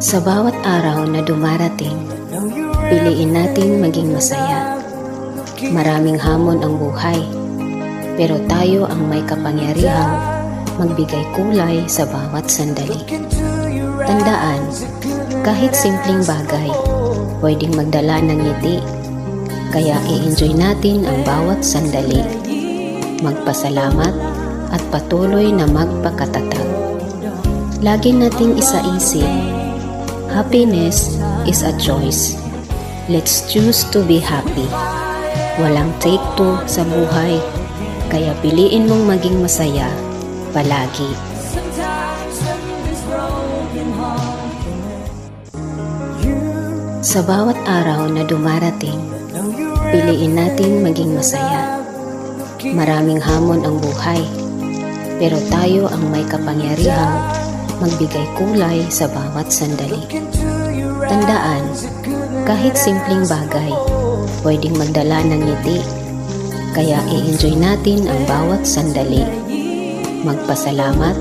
Sa bawat araw na dumarating, piliin natin maging masaya. Maraming hamon ang buhay, pero tayo ang may kapangyarihang magbigay kulay sa bawat sandali. Tandaan, kahit simpleng bagay, pwedeng magdala ng ngiti. Kaya i-enjoy natin ang bawat sandali. Magpasalamat at patuloy na magpakatatag. Lagi nating isaisip, happiness is a choice. Let's choose to be happy. Walang take two sa buhay, kaya piliin mong maging masaya palagi. Sa bawat araw na dumarating, piliin natin maging masaya. Maraming hamon ang buhay, pero tayo ang may kapangyarihang magbigay kulay sa bawat sandali. Tandaan, kahit simpleng bagay, pwedeng magdala ng ngiti. Kaya i-enjoy natin ang bawat sandali. Magpasalamat